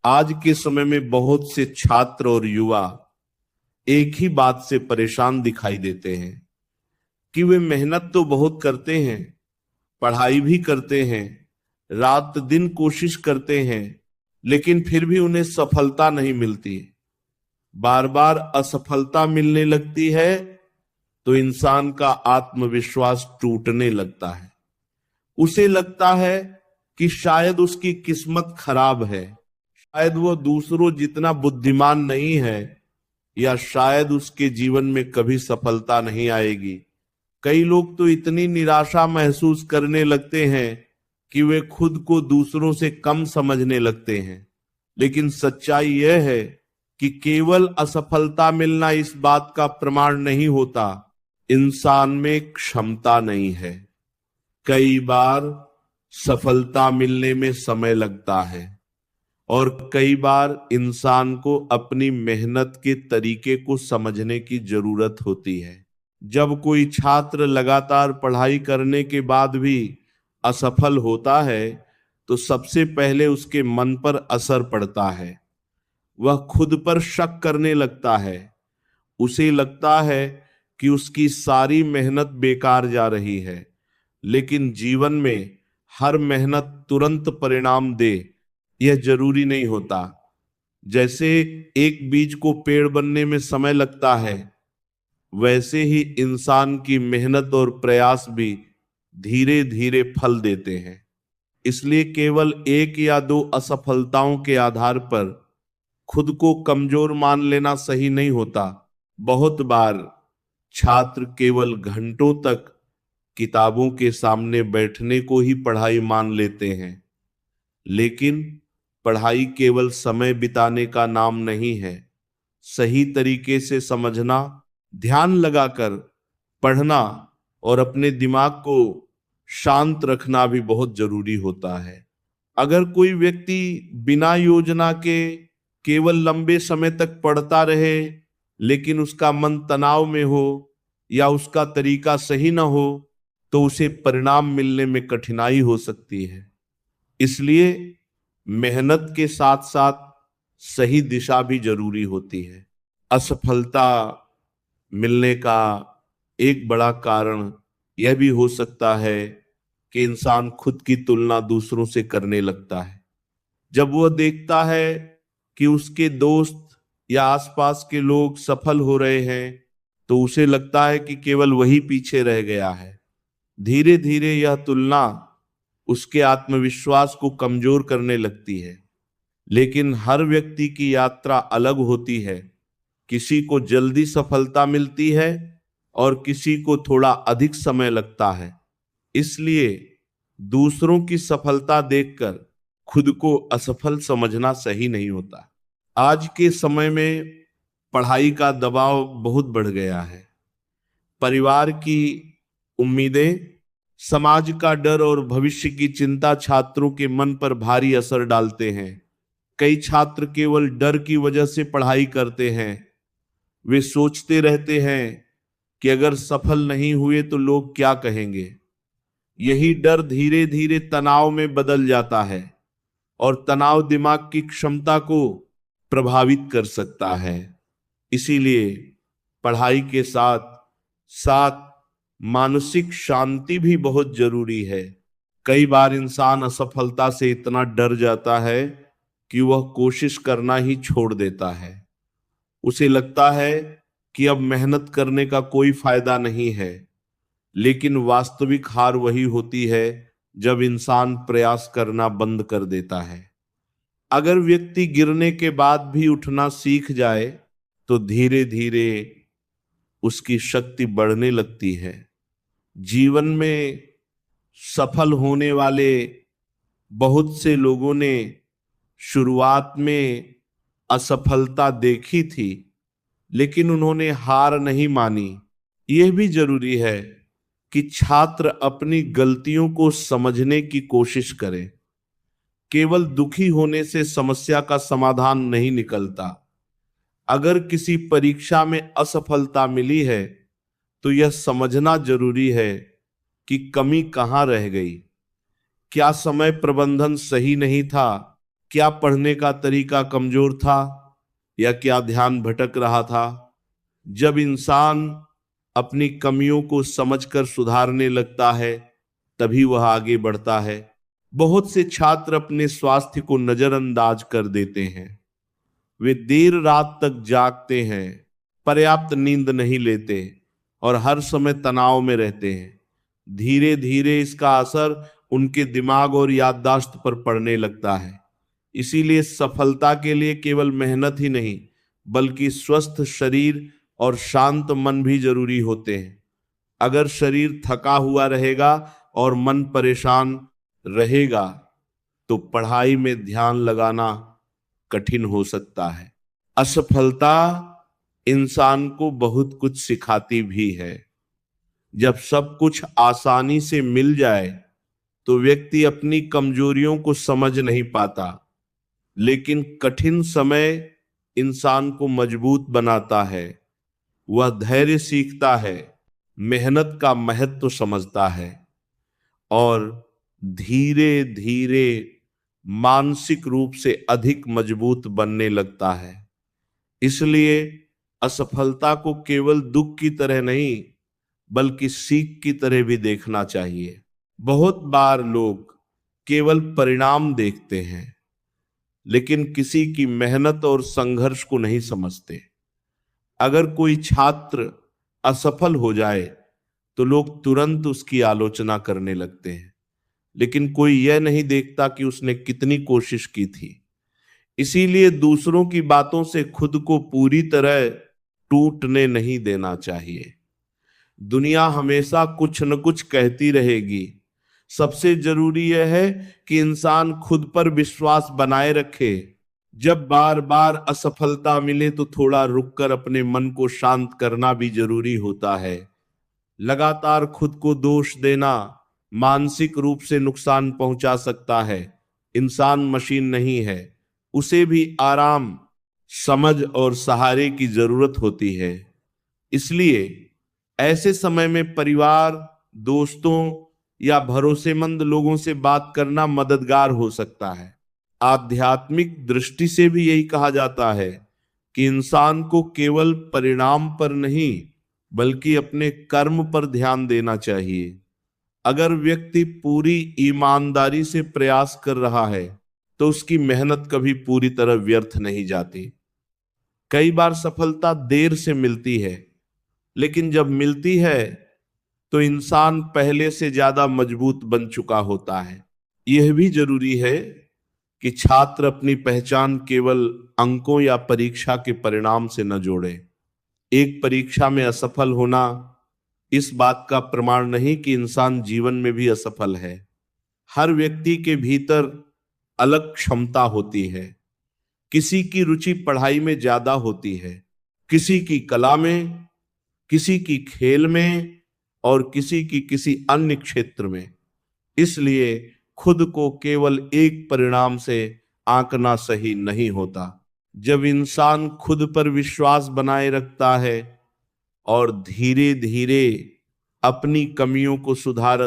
आज के समय में बहुत से छात्र और युवा एक ही बात से परेशान दिखाई देते हैं कि वे मेहनत तो बहुत करते हैं, पढ़ाई भी करते हैं, रात दिन कोशिश करते हैं, लेकिन फिर भी उन्हें सफलता नहीं मिलती। बार बार असफलता मिलने लगती है तो इंसान का आत्मविश्वास टूटने लगता है। उसे लगता है कि शायद उसकी किस्मत खराब है, शायद वो दूसरों जितना बुद्धिमान नहीं है, या शायद उसके जीवन में कभी सफलता नहीं आएगी। कई लोग तो इतनी निराशा महसूस करने लगते हैं कि वे खुद को दूसरों से कम समझने लगते हैं। लेकिन सच्चाई यह है कि केवल असफलता मिलना इस बात का प्रमाण नहीं होता, इंसान में क्षमता नहीं है। कई बार सफलता मिलने में समय लगता है और कई बार इंसान को अपनी मेहनत के तरीके को समझने की जरूरत होती है। जब कोई छात्र लगातार पढ़ाई करने के बाद भी असफल होता है तो सबसे पहले उसके मन पर असर पड़ता है। वह खुद पर शक करने लगता है। उसे लगता है कि उसकी सारी मेहनत बेकार जा रही है। लेकिन जीवन में हर मेहनत तुरंत परिणाम दे यह जरूरी नहीं होता। जैसे एक बीज को पेड़ बनने में समय लगता है, वैसे ही इंसान की मेहनत और प्रयास भी धीरे धीरे फल देते हैं। इसलिए केवल एक या दो असफलताओं के आधार पर खुद को कमजोर मान लेना सही नहीं होता। बहुत बार छात्र केवल घंटों तक किताबों के सामने बैठने को ही पढ़ाई मान लेते हैं, लेकिन पढ़ाई केवल समय बिताने का नाम नहीं है। सही तरीके से समझना, ध्यान लगाकर पढ़ना और अपने दिमाग को शांत रखना भी बहुत जरूरी होता है। अगर कोई व्यक्ति बिना योजना के केवल लंबे समय तक पढ़ता रहे, लेकिन उसका मन तनाव में हो या उसका तरीका सही ना हो, तो उसे परिणाम मिलने में कठिनाई हो सकती है। इसलिए मेहनत के साथ साथ सही दिशा भी जरूरी होती है। असफलता मिलने का एक बड़ा कारण यह भी हो सकता है कि इंसान खुद की तुलना दूसरों से करने लगता है। जब वह देखता है कि उसके दोस्त या आसपास के लोग सफल हो रहे हैं तो उसे लगता है कि केवल वही पीछे रह गया है। धीरे धीरे यह तुलना उसके आत्मविश्वास को कमजोर करने लगती है। लेकिन हर व्यक्ति की यात्रा अलग होती है। किसी को जल्दी सफलता मिलती है और किसी को थोड़ा अधिक समय लगता है। इसलिए दूसरों की सफलता देखकर खुद को असफल समझना सही नहीं होता। आज के समय में पढ़ाई का दबाव बहुत बढ़ गया है। परिवार की उम्मीदें, समाज का डर और भविष्य की चिंता छात्रों के मन पर भारी असर डालते हैं। कई छात्र केवल डर की वजह से पढ़ाई करते हैं। वे सोचते रहते हैं कि अगर सफल नहीं हुए तो लोग क्या कहेंगे। यही डर धीरे धीरे तनाव में बदल जाता है और तनाव दिमाग की क्षमता को प्रभावित कर सकता है। इसीलिए पढ़ाई के साथ साथ मानसिक शांति भी बहुत जरूरी है। कई बार इंसान असफलता से इतना डर जाता है कि वह कोशिश करना ही छोड़ देता है। उसे लगता है कि अब मेहनत करने का कोई फायदा नहीं है। लेकिन वास्तविक हार वही होती है जब इंसान प्रयास करना बंद कर देता है। अगर व्यक्ति गिरने के बाद भी उठना सीख जाए तो धीरे धीरे उसकी शक्ति बढ़ने लगती है। जीवन में सफल होने वाले बहुत से लोगों ने शुरुआत में असफलता देखी थी, लेकिन उन्होंने हार नहीं मानी। यह भी जरूरी है कि छात्र अपनी गलतियों को समझने की कोशिश करें। केवल दुखी होने से समस्या का समाधान नहीं निकलता। अगर किसी परीक्षा में असफलता मिली है तो यह समझना जरूरी है कि कमी कहाँ रह गई। क्या समय प्रबंधन सही नहीं था? क्या पढ़ने का तरीका कमजोर था या क्या ध्यान भटक रहा था। जब इंसान अपनी कमियों को समझकर सुधारने लगता है तभी वह आगे बढ़ता है। बहुत से छात्र अपने स्वास्थ्य को नजरअंदाज कर देते हैं। वे देर रात तक जागते हैं, पर्याप्त नींद नहीं लेते और हर समय तनाव में रहते हैं। धीरे धीरे इसका असर उनके दिमाग और याददाश्त पर पड़ने लगता है। इसीलिए सफलता के लिए केवल मेहनत ही नहीं बल्कि स्वस्थ शरीर और शांत मन भी जरूरी होते हैं। अगर शरीर थका हुआ रहेगा और मन परेशान रहेगा तो पढ़ाई में ध्यान लगाना कठिन हो सकता है। असफलता इंसान को बहुत कुछ सिखाती भी है। जब सब कुछ आसानी से मिल जाए तो व्यक्ति अपनी कमजोरियों को समझ नहीं पाता, लेकिन कठिन समय इंसान को मजबूत बनाता है। वह धैर्य सीखता है, मेहनत का महत्व समझता है और धीरे धीरे मानसिक रूप से अधिक मजबूत बनने लगता है। इसलिए असफलता को केवल दुख की तरह नहीं बल्कि सीख की तरह भी देखना चाहिए। बहुत बार लोग केवल परिणाम देखते हैं लेकिन किसी की मेहनत और संघर्ष को नहीं समझते। अगर कोई छात्र असफल हो जाए तो लोग तुरंत उसकी आलोचना करने लगते हैं, लेकिन कोई यह नहीं देखता कि उसने कितनी कोशिश की थी। इसीलिए दूसरों की बातों से खुद को पूरी तरह टूटने नहीं देना चाहिए। दुनिया हमेशा कुछ न कुछ कहती रहेगी। सबसे जरूरी यह है कि इंसान खुद पर विश्वास बनाए रखे। जब बार बार असफलता मिले तो थोड़ा रुककर अपने मन को शांत करना भी जरूरी होता है। लगातार खुद को दोष देना मानसिक रूप से नुकसान पहुंचा सकता है। इंसान मशीन नहीं है, उसे भी आराम, समझ और सहारे की जरूरत होती है। इसलिए ऐसे समय में परिवार, दोस्तों या भरोसेमंद लोगों से बात करना मददगार हो सकता है। आध्यात्मिक दृष्टि से भी यही कहा जाता है कि इंसान को केवल परिणाम पर नहीं बल्कि अपने कर्म पर ध्यान देना चाहिए। अगर व्यक्ति पूरी ईमानदारी से प्रयास कर रहा है तो उसकी मेहनत कभी पूरी तरह व्यर्थ नहीं जाती। कई बार सफलता देर से मिलती है, लेकिन जब मिलती है तो इंसान पहले से ज्यादा मजबूत बन चुका होता है। यह भी जरूरी है कि छात्र अपनी पहचान केवल अंकों या परीक्षा के परिणाम से न जोड़े। एक परीक्षा में असफल होना इस बात का प्रमाण नहीं कि इंसान जीवन में भी असफल है। हर व्यक्ति के भीतर अलग क्षमता होती है। किसी की रुचि पढ़ाई में ज्यादा होती है, किसी की कला में, किसी की खेल में और किसी की किसी अन्य क्षेत्र में। इसलिए खुद को केवल एक परिणाम से आंकना सही नहीं होता। जब इंसान खुद पर विश्वास बनाए रखता है और धीरे धीरे अपनी कमियों को सुधार